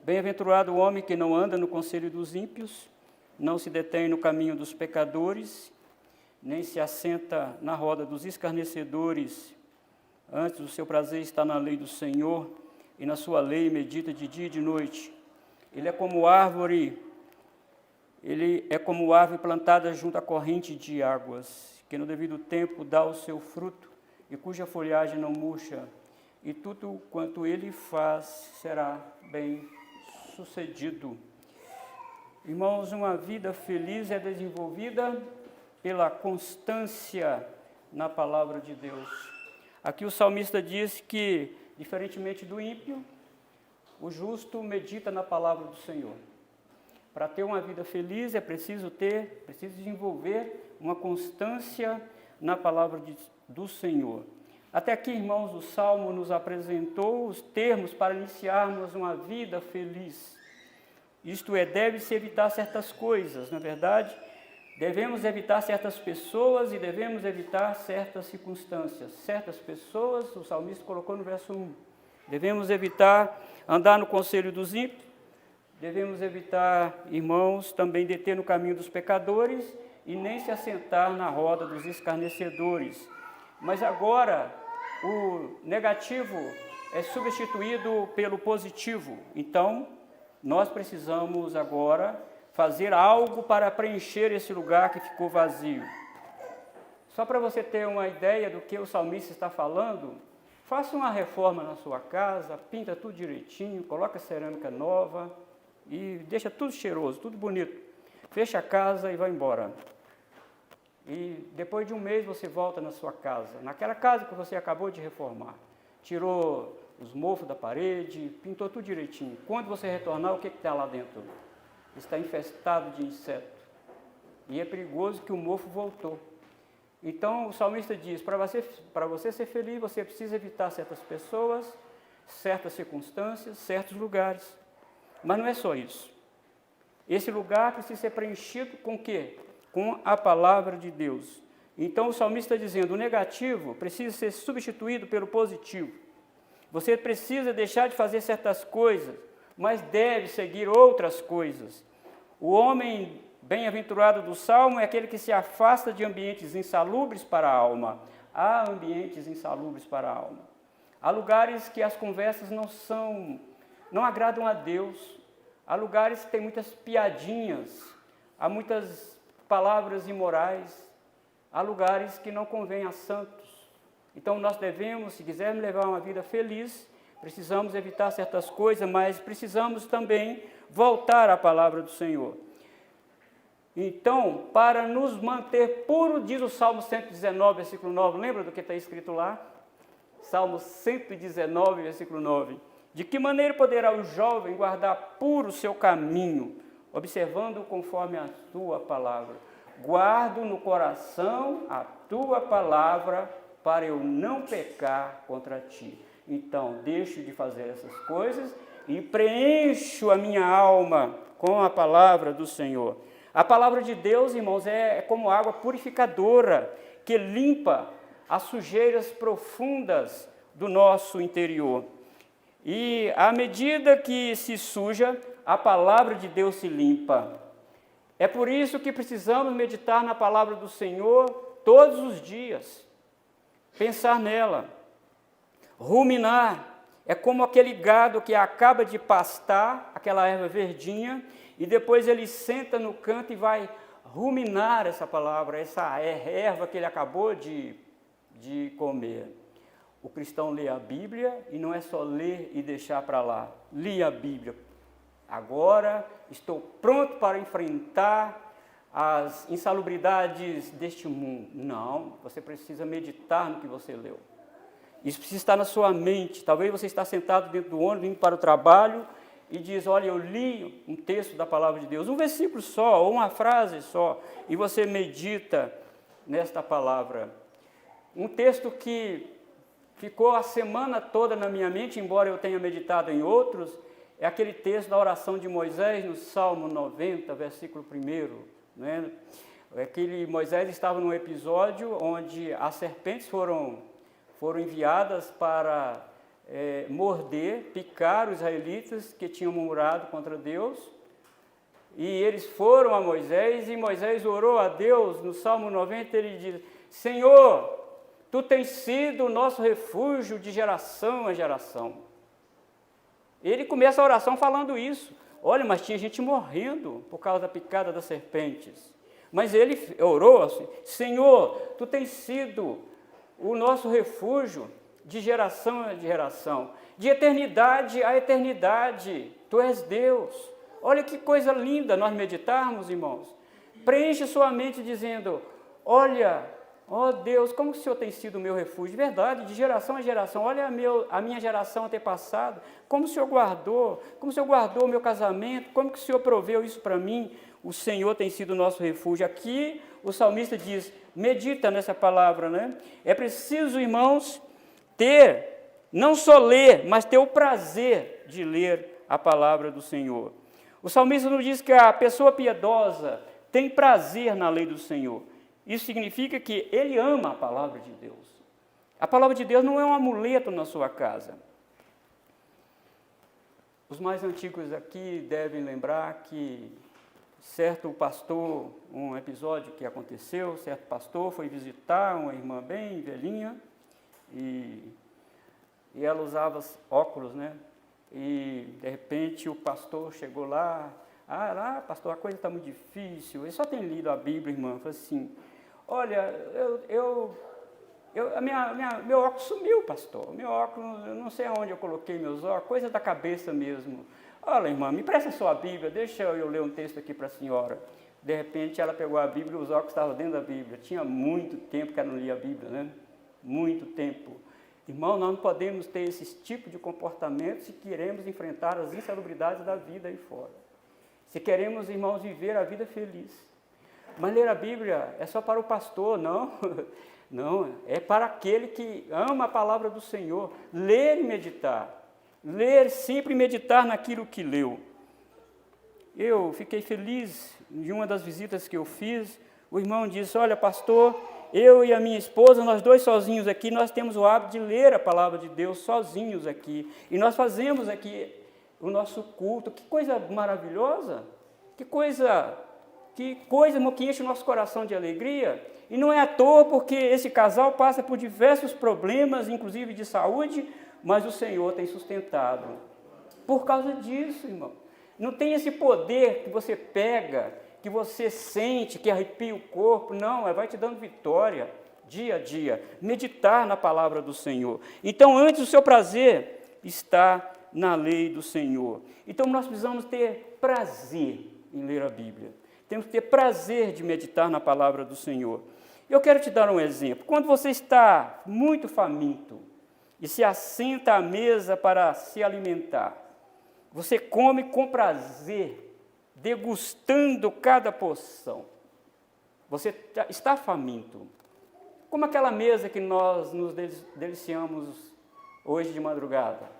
Bem-aventurado o homem que não anda no conselho dos ímpios, não se detém no caminho dos pecadores, nem se assenta na roda dos escarnecedores. Antes o seu prazer está na lei do Senhor, e na sua lei medita de dia e de noite. Ele é como árvore plantada junto à corrente de águas, que no devido tempo dá o seu fruto, e cuja folhagem não murcha, e tudo quanto ele faz será bem sucedido. Irmãos, uma vida feliz é desenvolvida pela constância na palavra de Deus. Aqui o salmista diz que, diferentemente do ímpio, o justo medita na palavra do Senhor. Para ter uma vida feliz é preciso desenvolver uma constância na palavra do Senhor. Até aqui, irmãos, o Salmo nos apresentou os termos para iniciarmos uma vida feliz. Isto é, deve-se evitar certas coisas, na verdade, devemos evitar certas pessoas e devemos evitar certas circunstâncias. Certas pessoas, o salmista colocou no verso 1, devemos evitar andar no conselho dos ímpios, devemos evitar, irmãos, também deter no caminho dos pecadores e nem se assentar na roda dos escarnecedores. Mas agora, o negativo é substituído pelo positivo. Então, nós precisamos agora fazer algo para preencher esse lugar que ficou vazio. Só para você ter uma ideia do que o salmista está falando, faça uma reforma na sua casa, pinta tudo direitinho, coloca cerâmica nova e deixa tudo cheiroso, tudo bonito. Fecha a casa e vai embora. E depois de um mês você volta na sua casa, naquela casa que você acabou de reformar. Tirou os mofos da parede, pintou tudo direitinho. Quando você retornar, o que está lá dentro? Está infestado de inseto. E é perigoso que o mofo voltou. Então o salmista diz, para você ser feliz, você precisa evitar certas pessoas, certas circunstâncias, certos lugares. Mas não é só isso. Esse lugar precisa ser preenchido com o quê? Com a palavra de Deus. Então o salmista está dizendo, o negativo precisa ser substituído pelo positivo. Você precisa deixar de fazer certas coisas, mas deve seguir outras coisas. O homem bem-aventurado do Salmo é aquele que se afasta de ambientes insalubres para a alma. Há ambientes insalubres para a alma. Há lugares que as conversas não agradam a Deus. Há lugares que tem muitas piadinhas, há muitas palavras imorais, há lugares que não convêm a santos. Então nós devemos, se quisermos levar uma vida feliz, precisamos evitar certas coisas, mas precisamos também voltar à palavra do Senhor. Então, para nos manter puro, diz o Salmo 119, versículo 9, lembra do que está escrito lá? Salmo 119, versículo 9. De que maneira poderá o jovem guardar puro o seu caminho, observando conforme a tua palavra? Guardo no coração a tua palavra, para eu não pecar contra ti. Então, deixo de fazer essas coisas e preencho a minha alma com a palavra do Senhor. A palavra de Deus, irmãos, é como água purificadora, que limpa as sujeiras profundas do nosso interior. E à medida que se suja, a palavra de Deus se limpa. É por isso que precisamos meditar na palavra do Senhor todos os dias. Pensar nela, ruminar, é como aquele gado que acaba de pastar, aquela erva verdinha, e depois ele senta no canto e vai ruminar essa palavra, essa erva que ele acabou de comer. O cristão lê a Bíblia e não é só ler e deixar para lá. Li a Bíblia. Agora estou pronto para enfrentar as insalubridades deste mundo. Não, você precisa meditar no que você leu. Isso precisa estar na sua mente. Talvez você está sentado dentro do ônibus, indo para o trabalho, e diz, olha, eu li um texto da palavra de Deus, um versículo só, ou uma frase só, e você medita nesta palavra. Um texto que ficou a semana toda na minha mente, embora eu tenha meditado em outros, é aquele texto da oração de Moisés, no Salmo 90, versículo 1, né? Moisés estava num episódio onde as serpentes foram enviadas para morder, picar os israelitas que tinham murmurado contra Deus. E eles foram a Moisés, e Moisés orou a Deus. No Salmo 90 ele diz: Senhor, Tu tens sido o nosso refúgio de geração a geração. Ele começa a oração falando isso. Olha, mas tinha gente morrendo por causa da picada das serpentes. Mas ele orou assim: Senhor, Tu tens sido o nosso refúgio de geração a geração, de eternidade a eternidade. Tu és Deus. Olha que coisa linda nós meditarmos, irmãos. Preenche sua mente dizendo: olha, ó Deus, como o Senhor tem sido o meu refúgio. Verdade, de geração a geração. Olha a minha geração antepassada, como o Senhor guardou o meu casamento, como que o Senhor proveu isso para mim. O Senhor tem sido o nosso refúgio. Aqui o salmista diz, medita nessa palavra, né? É preciso, irmãos, não só ler, mas ter o prazer de ler a palavra do Senhor. O salmista nos diz que a pessoa piedosa tem prazer na lei do Senhor. Isso significa que ele ama a palavra de Deus. A palavra de Deus não é um amuleto na sua casa. Os mais antigos aqui devem lembrar que certo pastor, um episódio que aconteceu, certo pastor foi visitar uma irmã bem velhinha, e ela usava óculos, né? E, de repente, o pastor chegou lá, pastor, a coisa está muito difícil, ele só tem lido a Bíblia, irmã. Falei assim, olha, meu óculos sumiu, pastor, meu óculos, eu não sei aonde eu coloquei meus óculos, coisa da cabeça mesmo. Olha, irmã, me presta sua Bíblia, deixa eu ler um texto aqui para a senhora. De repente, ela pegou a Bíblia e os óculos estavam dentro da Bíblia. Tinha muito tempo que ela não lia a Bíblia, né? Muito tempo. Irmão, nós não podemos ter esse tipo de comportamento se queremos enfrentar as insalubridades da vida aí fora. Se queremos, irmãos, viver a vida feliz. Mas ler a Bíblia é só para o pastor, não. Não, é para aquele que ama a palavra do Senhor. Ler e meditar. Ler, sempre meditar naquilo que leu. Eu fiquei feliz de uma das visitas que eu fiz. O irmão disse, olha, pastor, eu e a minha esposa, nós dois sozinhos aqui, nós temos o hábito de ler a palavra de Deus sozinhos aqui. E nós fazemos aqui o nosso culto. Que coisa maravilhosa! Que coisa que enche o nosso coração de alegria. E não é à toa, porque esse casal passa por diversos problemas, inclusive de saúde, mas o Senhor tem sustentado. Por causa disso, irmão. Não tem esse poder que você pega, que você sente, que arrepia o corpo. Não, vai te dando vitória, dia a dia. Meditar na palavra do Senhor. Então, antes o seu prazer está na lei do Senhor. Então, nós precisamos ter prazer em ler a Bíblia. Temos que ter prazer de meditar na palavra do Senhor. Eu quero te dar um exemplo. Quando você está muito faminto e se assenta à mesa para se alimentar, você come com prazer, degustando cada porção. Você está faminto. Como aquela mesa que nós nos deliciamos hoje de madrugada.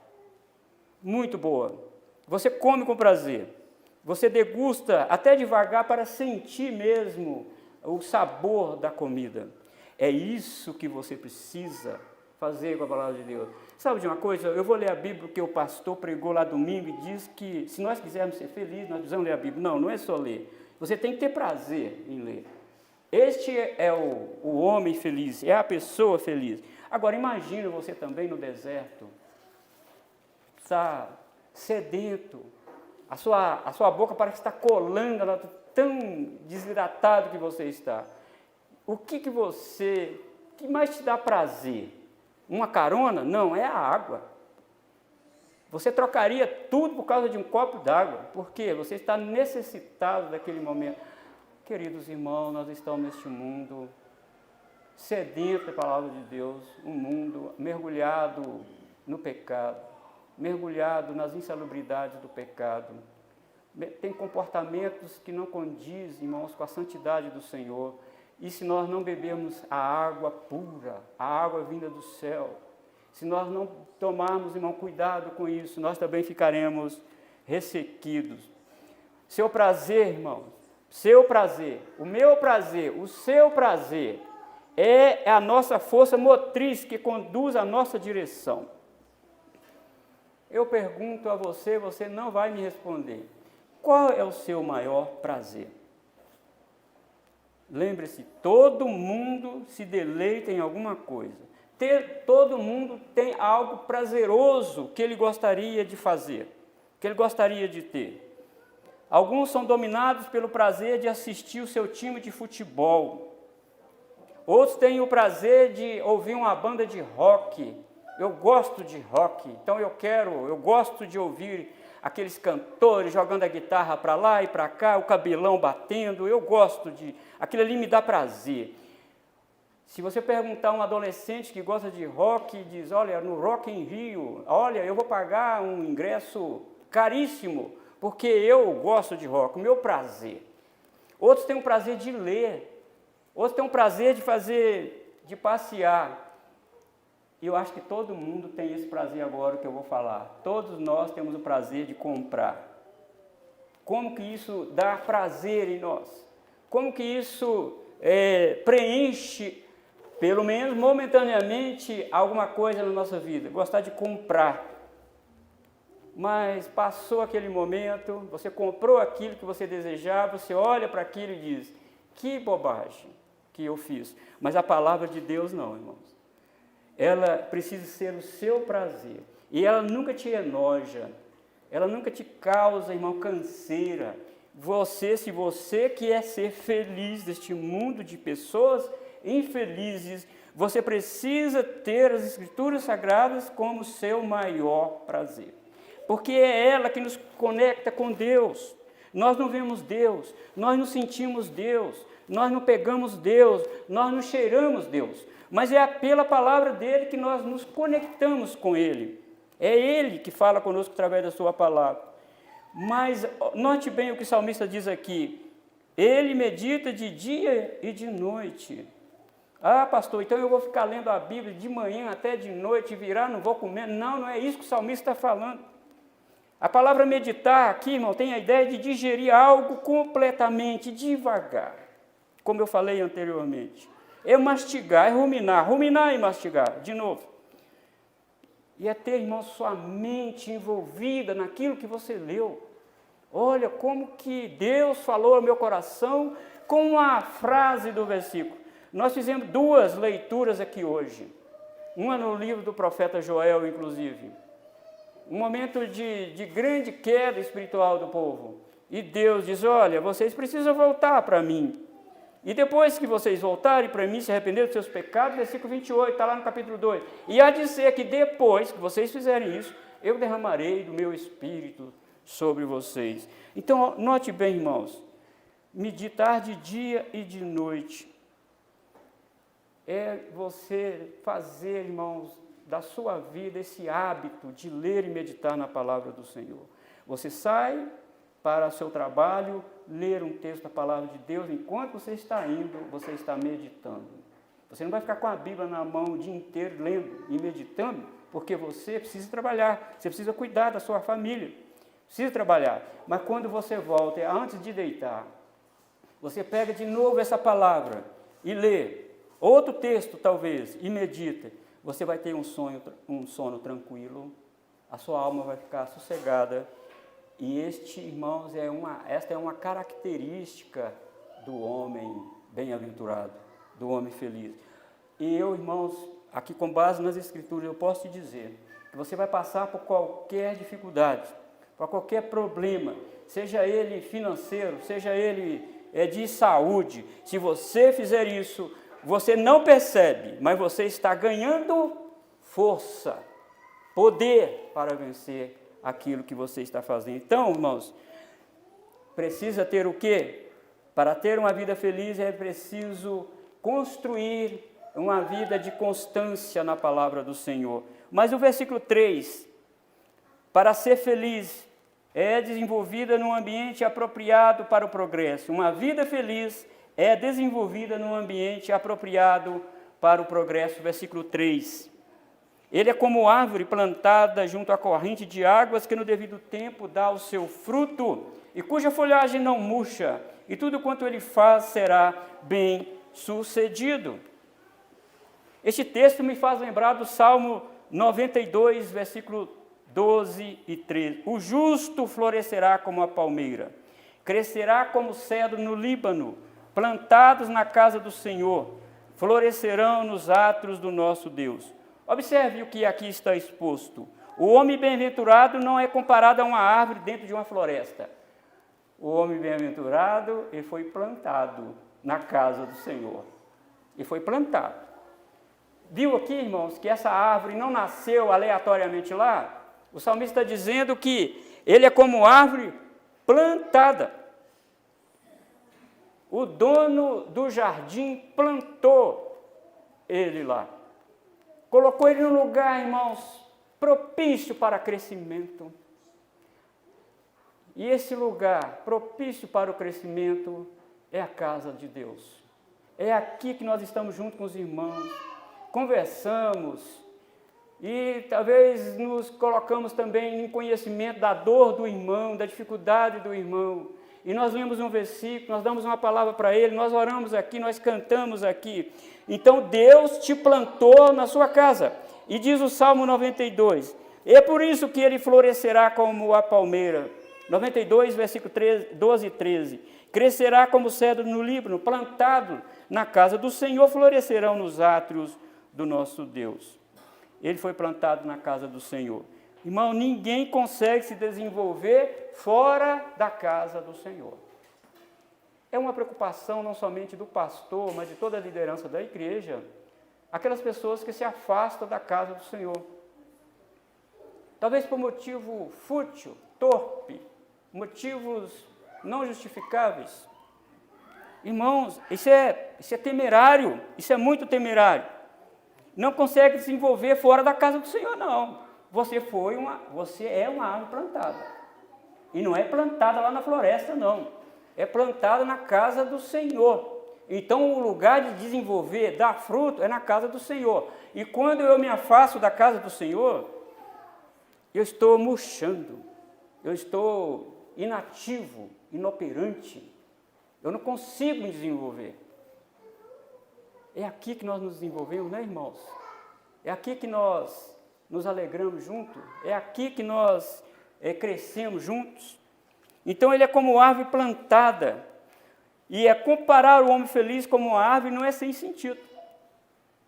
Muito boa. Você come com prazer. Você degusta até devagar para sentir mesmo o sabor da comida. É isso que você precisa fazer com a palavra de Deus. Sabe de uma coisa? Eu vou ler a Bíblia que o pastor pregou lá domingo e diz que se nós quisermos ser felizes, nós precisamos ler a Bíblia. Não, não é só ler. Você tem que ter prazer em ler. Este é o homem feliz, é a pessoa feliz. Agora, imagine você também no deserto, está sedento, a sua boca parece que está colando, ela está tão desidratado que você está. O que mais te dá prazer? Uma carona? Não, é a água. Você trocaria tudo por causa de um copo d'água. Por quê? Você está necessitado daquele momento. Queridos irmãos, nós estamos neste mundo sedento da palavra de Deus, um mundo mergulhado no pecado, mergulhado nas insalubridades do pecado. Tem comportamentos que não condizem, irmãos, com a santidade do Senhor. E se nós não bebermos a água pura, a água vinda do céu, se nós não tomarmos, irmão, cuidado com isso, nós também ficaremos ressequidos. Seu prazer, irmãos, seu prazer, o meu prazer, o seu prazer, é a nossa força motriz que conduz a nossa direção. Eu pergunto a você, você não vai me responder. Qual é o seu maior prazer? Lembre-se, todo mundo se deleita em alguma coisa. Todo mundo tem algo prazeroso que ele gostaria de fazer, que ele gostaria de ter. Alguns são dominados pelo prazer de assistir o seu time de futebol. Outros têm o prazer de ouvir uma banda de rock. Eu gosto de rock, então eu gosto de ouvir aqueles cantores jogando a guitarra para lá e para cá, o cabelão batendo, eu gosto de... Aquilo ali me dá prazer. Se você perguntar a um adolescente que gosta de rock, diz, olha, no Rock in Rio, olha, eu vou pagar um ingresso caríssimo, porque eu gosto de rock, o meu prazer. Outros têm o prazer de ler, outros têm o prazer de passear. E eu acho que todo mundo tem esse prazer agora que eu vou falar. Todos nós temos o prazer de comprar. Como que isso dá prazer em nós? Como que isso preenche, pelo menos momentaneamente, alguma coisa na nossa vida? Gostar de comprar. Mas passou aquele momento, você comprou aquilo que você desejava, você olha para aquilo e diz, que bobagem que eu fiz. Mas a palavra de Deus não, irmãos. Ela precisa ser o seu prazer. E ela nunca te enoja. Ela nunca te causa, irmão, canseira. Se você quer ser feliz deste mundo de pessoas infelizes, você precisa ter as Escrituras Sagradas como seu maior prazer. Porque é ela que nos conecta com Deus. Nós não vemos Deus, nós não sentimos Deus, nós não pegamos Deus, nós não cheiramos Deus. Mas é pela palavra dele que nós nos conectamos com ele. É ele que fala conosco através da sua palavra. Mas note bem o que o salmista diz aqui. Ele medita de dia e de noite. Ah, pastor, então eu vou ficar lendo a Bíblia de manhã até de noite, virar, não vou comer. Não, não é isso que o salmista está falando. A palavra meditar aqui, irmão, tem a ideia de digerir algo completamente, devagar. Como eu falei anteriormente. É mastigar, é ruminar e mastigar, de novo. E é ter, irmão, sua mente envolvida naquilo que você leu. Olha como que Deus falou ao meu coração com uma frase do versículo. Nós fizemos 2 leituras aqui hoje. Uma no livro do profeta Joel, inclusive. Um momento de grande queda espiritual do povo. E Deus diz, olha, vocês precisam voltar para mim. E depois que vocês voltarem para mim, se arrependerem dos seus pecados, versículo 28, está lá no capítulo 2. E há de ser que depois que vocês fizerem isso, eu derramarei do meu Espírito sobre vocês. Então, note bem, irmãos, meditar de dia e de noite é você fazer, irmãos, da sua vida esse hábito de ler e meditar na palavra do Senhor. Você sai para o seu trabalho, ler um texto da palavra de Deus, enquanto você está indo, você está meditando. Você não vai ficar com a Bíblia na mão o dia inteiro, lendo e meditando, porque você precisa trabalhar, você precisa cuidar da sua família, precisa trabalhar. Mas quando você volta, antes de deitar, você pega de novo essa palavra e lê outro texto, talvez, e medita. Você vai ter um sono tranquilo, a sua alma vai ficar sossegada. E irmãos, esta é uma característica do homem bem-aventurado, do homem feliz. E eu, irmãos, aqui com base nas Escrituras, eu posso te dizer que você vai passar por qualquer dificuldade, por qualquer problema, seja ele financeiro, seja ele de saúde. Se você fizer isso, você não percebe, mas você está ganhando força, poder para vencer aquilo que você está fazendo. Então, irmãos, precisa ter o quê? Para ter uma vida feliz é preciso construir uma vida de constância na palavra do Senhor. Mas o versículo 3, para ser feliz, é desenvolvida num ambiente apropriado para o progresso. Uma vida feliz é desenvolvida num ambiente apropriado para o progresso. Versículo 3. Ele é como árvore plantada junto à corrente de águas, que no devido tempo dá o seu fruto, e cuja folhagem não murcha, e tudo quanto ele faz será bem sucedido. Este texto me faz lembrar do Salmo 92, versículo 12 e 13. O justo florescerá como a palmeira, crescerá como cedro no Líbano, plantados na casa do Senhor, florescerão nos átrios do nosso Deus. Observe o que aqui está exposto. O homem bem-aventurado não é comparado a uma árvore dentro de uma floresta. O homem bem-aventurado, ele foi plantado na casa do Senhor. Ele foi plantado. Viu aqui, irmãos, que essa árvore não nasceu aleatoriamente lá? O salmista está dizendo que ele é como árvore plantada. O dono do jardim plantou ele lá. Colocou ele num lugar, irmãos, propício para crescimento. E esse lugar propício para o crescimento é a casa de Deus. É aqui que nós estamos juntos com os irmãos, conversamos e talvez nos colocamos também em conhecimento da dor do irmão, da dificuldade do irmão. E nós lemos um versículo, nós damos uma palavra para ele, nós oramos aqui, nós cantamos aqui. Então Deus te plantou na sua casa. E diz o Salmo 92, é por isso que ele florescerá como a palmeira. 92, versículo 12 e 13. Crescerá como cedro no Líbano, plantado na casa do Senhor, florescerão nos átrios do nosso Deus. Ele foi plantado na casa do Senhor. Irmão, ninguém consegue se desenvolver fora da casa do Senhor. É uma preocupação não somente do pastor, mas de toda a liderança da igreja, aquelas pessoas que se afastam da casa do Senhor. Talvez por motivo fútil, torpe, motivos não justificáveis. Irmãos, isso é temerário, isso é muito temerário. Não consegue desenvolver fora da casa do Senhor, não. Você é uma árvore plantada. E não é plantada lá na floresta, não. É plantada na casa do Senhor. Então, o lugar de desenvolver, dar fruto, é na casa do Senhor. E quando eu me afasto da casa do Senhor, eu estou murchando, eu estou inativo, inoperante. Eu não consigo me desenvolver. É aqui que nós nos desenvolvemos, né, irmãos? É aqui que nós nos alegramos juntos. É aqui que nós crescemos juntos. Então, ele é como árvore plantada. E comparar o homem feliz como uma árvore não é sem sentido.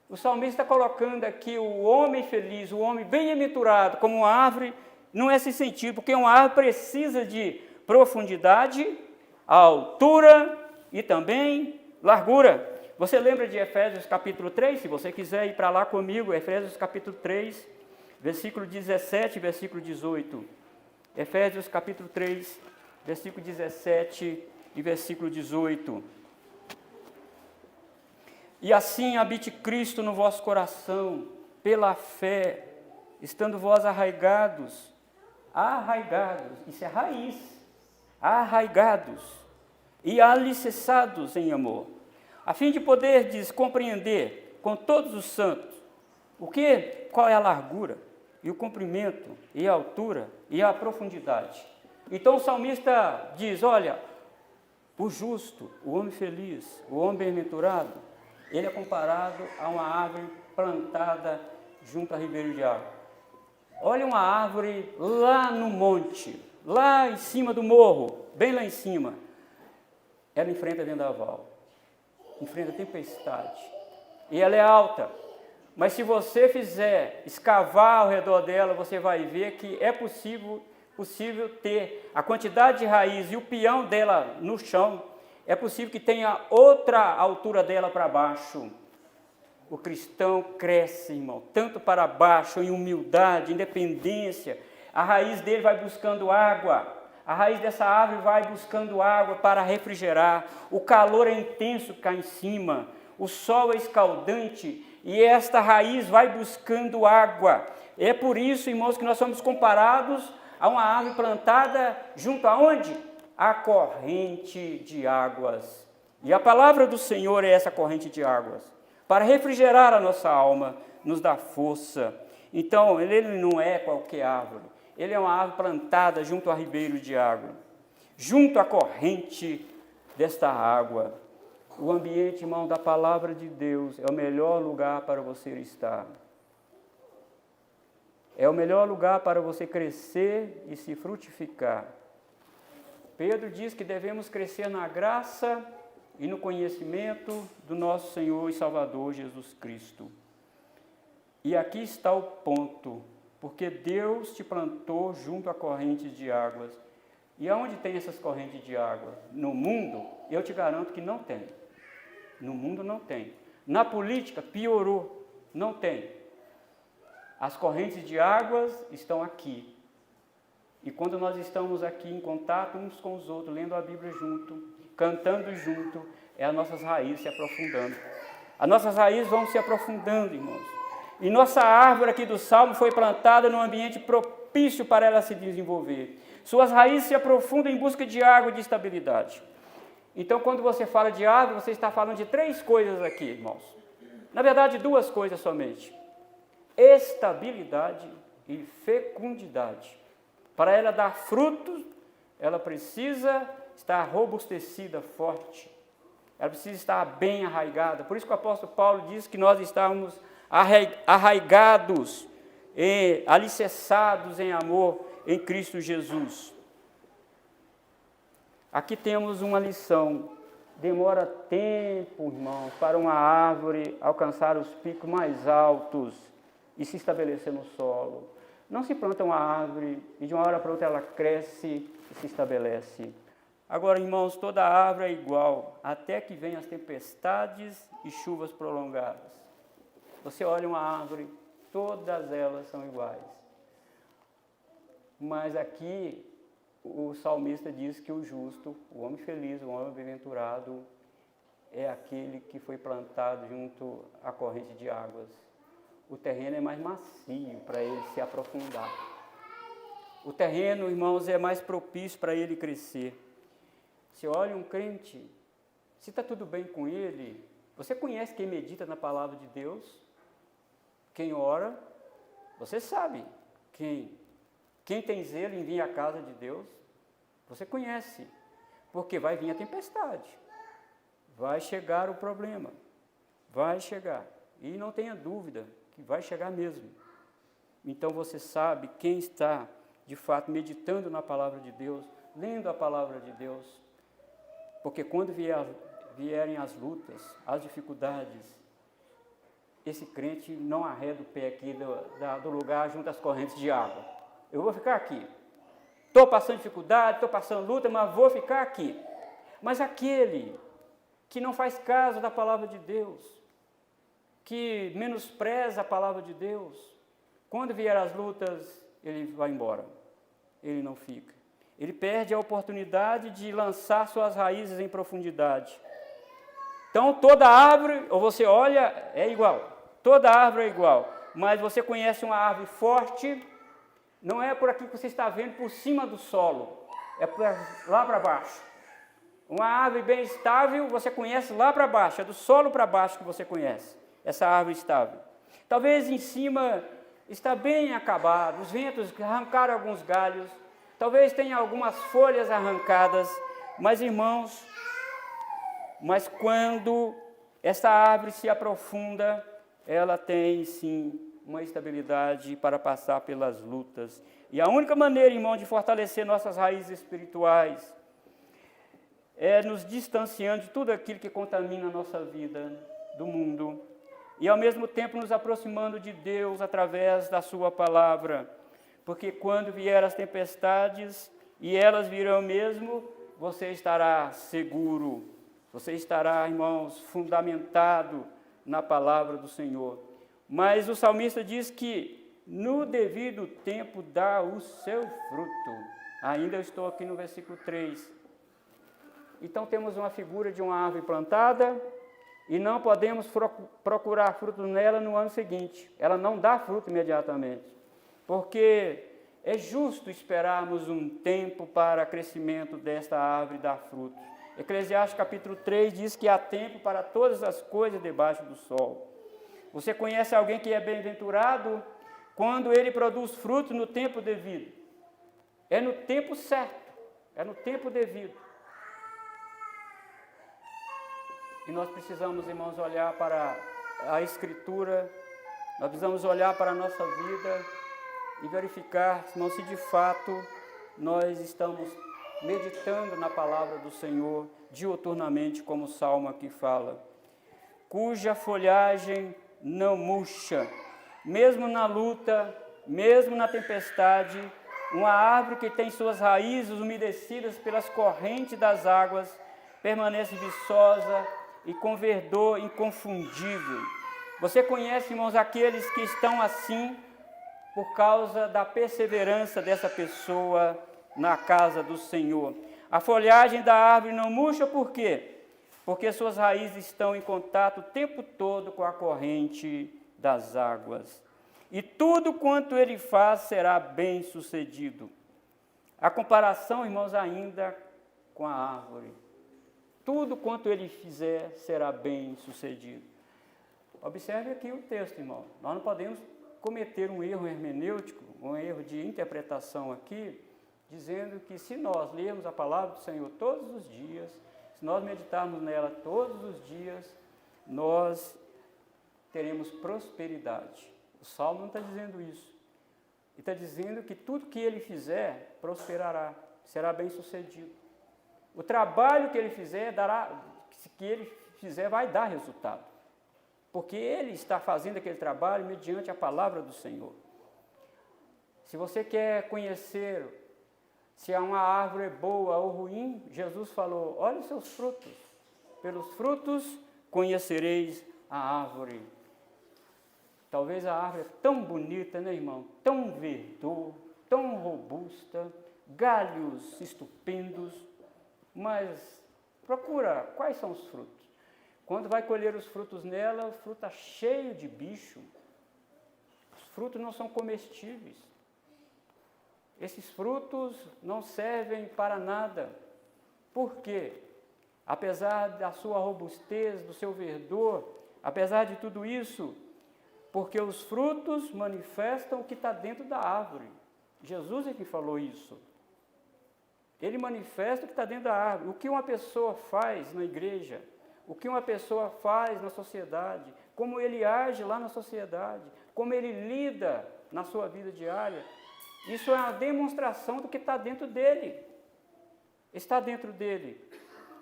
O salmista está colocando aqui o homem feliz, o homem bem-aventurado como uma árvore, não é sem sentido, porque uma árvore precisa de profundidade, altura e também largura. Você lembra de Efésios capítulo 3? Se você quiser ir para lá comigo, Efésios capítulo 3, versículo 17 e versículo 18. Efésios capítulo 3, versículo 17 e versículo 18. E assim habite Cristo no vosso coração, pela fé, estando vós arraigados, isso é raiz, arraigados e alicerçados em amor, a fim de poderdes compreender com todos os santos qual é a largura, e o comprimento, e a altura, e a profundidade. Então o salmista diz, olha, o justo, o homem feliz, o homem bem-aventurado, ele é comparado a uma árvore plantada junto a ribeiro de água. Olha uma árvore lá no monte, lá em cima do morro, bem lá em cima. Ela enfrenta vendaval, enfrenta tempestade. E ela é alta. Mas se você fizer escavar ao redor dela, você vai ver que é possível ter a quantidade de raiz e o peão dela no chão, é possível que tenha outra altura dela para baixo. O cristão cresce, irmão, tanto para baixo, em humildade, independência. A raiz dele vai buscando água. A raiz dessa árvore vai buscando água para refrigerar. O calor é intenso cá em cima. O sol é escaldante. E esta raiz vai buscando água. É por isso, irmãos, que nós somos comparados a uma árvore plantada junto aonde? A corrente de águas. E a palavra do Senhor é essa corrente de águas, para refrigerar a nossa alma, nos dar força. Então, ele não é qualquer árvore. Ele é uma árvore plantada junto a ribeiro de água, junto à corrente desta água. O ambiente, irmão, da palavra de Deus é o melhor lugar para você estar. É o melhor lugar para você crescer e se frutificar. Pedro diz que devemos crescer na graça e no conhecimento do nosso Senhor e Salvador Jesus Cristo. E aqui está o ponto, porque Deus te plantou junto a correntes de águas. E aonde tem essas correntes de água? No mundo, eu te garanto que não tem. No mundo não tem. Na política, piorou, não tem. As correntes de águas estão aqui. E quando nós estamos aqui em contato uns com os outros, lendo a Bíblia junto, cantando junto, é as nossas raízes se aprofundando. As nossas raízes vão se aprofundando, irmãos. E nossa árvore aqui do Salmo foi plantada num ambiente propício para ela se desenvolver. Suas raízes se aprofundam em busca de água e de estabilidade. Então, quando você fala de árvore, você está falando de 3 coisas aqui, irmãos. Na verdade, 2 coisas somente. Estabilidade e fecundidade. Para ela dar frutos, ela precisa estar robustecida, forte. Ela precisa estar bem arraigada. Por isso que o apóstolo Paulo diz que nós estamos arraigados, alicerçados em amor em Cristo Jesus. Aqui temos uma lição. Demora tempo, irmãos, para uma árvore alcançar os picos mais altos e se estabelecer no solo. Não se planta uma árvore e de uma hora para outra ela cresce e se estabelece. Agora, irmãos, toda árvore é igual, até que venham as tempestades e chuvas prolongadas. Você olha uma árvore, todas elas são iguais. Mas aqui o salmista diz que o justo, o homem feliz, o homem bem-aventurado, é aquele que foi plantado junto à corrente de águas. O terreno é mais macio para ele se aprofundar. O terreno, irmãos, é mais propício para ele crescer. Se olha um crente, se está tudo bem com ele, você conhece quem medita na palavra de Deus? Quem ora? Você sabe quem tem zelo em vir à casa de Deus? Você conhece, porque vai vir a tempestade, vai chegar o problema, vai chegar, e não tenha dúvida que vai chegar mesmo. Então você sabe quem está, de fato, meditando na palavra de Deus, lendo a palavra de Deus, porque quando vierem as lutas, as dificuldades, esse crente não arreda o pé aqui do lugar junto às correntes de água. Eu vou ficar aqui. Estou passando dificuldade, estou passando luta, mas vou ficar aqui. Mas aquele que não faz caso da palavra de Deus, que menospreza a palavra de Deus, quando vier as lutas, ele vai embora. Ele não fica. Ele perde a oportunidade de lançar suas raízes em profundidade. Então, toda árvore, ou você olha, é igual. Toda árvore é igual. Mas você conhece uma árvore forte, não é por aqui que você está vendo por cima do solo, é lá para baixo. Uma árvore bem estável, você conhece lá para baixo, é do solo para baixo que você conhece, essa árvore estável. Talvez em cima está bem acabado, os ventos arrancaram alguns galhos, talvez tenha algumas folhas arrancadas, mas irmãos, quando essa árvore se aprofunda, ela tem sim uma estabilidade para passar pelas lutas. E a única maneira, irmão, de fortalecer nossas raízes espirituais é nos distanciando de tudo aquilo que contamina a nossa vida, do mundo, e ao mesmo tempo nos aproximando de Deus através da sua palavra, porque quando vier as tempestades, e elas virão mesmo, você estará seguro, você estará, irmãos, fundamentado na palavra do Senhor. Mas o salmista diz que no devido tempo dá o seu fruto. Ainda eu estou aqui no versículo 3. Então temos uma figura de uma árvore plantada e não podemos procurar fruto nela no ano seguinte. Ela não dá fruto imediatamente, porque é justo esperarmos um tempo para crescimento desta árvore dar frutos. Eclesiastes capítulo 3 diz que há tempo para todas as coisas debaixo do sol. Você conhece alguém que é bem-aventurado quando ele produz frutos no tempo devido. É no tempo certo, é no tempo devido. E nós precisamos, irmãos, olhar para a Escritura, nós precisamos olhar para a nossa vida e verificar, irmão, se de fato nós estamos meditando na palavra do Senhor diuturnamente, como o Salmo aqui fala, cuja folhagem não murcha, mesmo na luta, mesmo na tempestade, uma árvore que tem suas raízes umedecidas pelas correntes das águas, permanece viçosa e com verdor inconfundível. Você conhece, irmãos, aqueles que estão assim por causa da perseverança dessa pessoa na casa do Senhor. A folhagem da árvore não murcha, por quê? Porque suas raízes estão em contato o tempo todo com a corrente das águas. E tudo quanto ele faz será bem sucedido. A comparação, irmãos, ainda com a árvore. Tudo quanto ele fizer será bem sucedido. Observe aqui o texto, irmão. Nós não podemos cometer um erro hermenêutico, um erro de interpretação aqui, dizendo que se nós lermos a palavra do Senhor todos os dias, se nós meditarmos nela todos os dias, nós teremos prosperidade. O Salmo não está dizendo isso. Ele está dizendo que tudo que ele fizer prosperará, será bem sucedido. O trabalho que ele fizer vai dar resultado. Porque ele está fazendo aquele trabalho mediante a palavra do Senhor. Se você quer conhecer se uma árvore é boa ou ruim, Jesus falou, olhe os seus frutos. Pelos frutos conhecereis a árvore. Talvez a árvore é tão bonita, né, irmão? Tão verdor, tão robusta, galhos estupendos, mas procura quais são os frutos. Quando vai colher os frutos nela, o fruto está cheio de bicho. Os frutos não são comestíveis. Esses frutos não servem para nada. Por quê? Apesar da sua robustez, do seu verdor, apesar de tudo isso, porque os frutos manifestam o que está dentro da árvore. Jesus é que falou isso. Ele manifesta o que está dentro da árvore. O que uma pessoa faz na igreja, o que uma pessoa faz na sociedade, como ele age lá na sociedade, como ele lida na sua vida diária, isso é uma demonstração do que está dentro dele. Está dentro dele.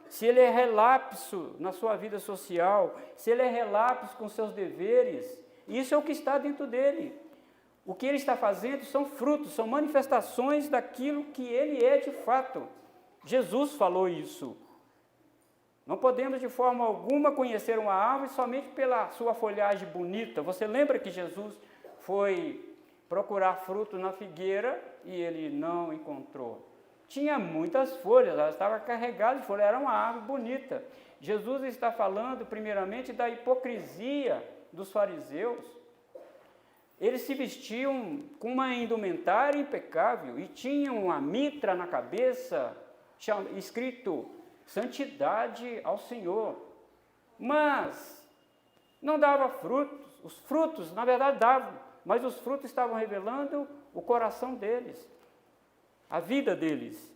Se ele é relapso na sua vida social, se ele é relapso com seus deveres, isso é o que está dentro dele. O que ele está fazendo são frutos, são manifestações daquilo que ele é de fato. Jesus falou isso. Não podemos de forma alguma conhecer uma árvore somente pela sua folhagem bonita. Você lembra que Jesus foi procurar fruto na figueira e ele não encontrou? Tinha muitas folhas, ela estava carregada de folhas, era uma árvore bonita. Jesus está falando primeiramente da hipocrisia dos fariseus. Eles se vestiam com uma indumentária impecável e tinham uma mitra na cabeça, escrito santidade ao Senhor. Mas não dava frutos. Os frutos, na verdade, davam, mas os frutos estavam revelando o coração deles, a vida deles.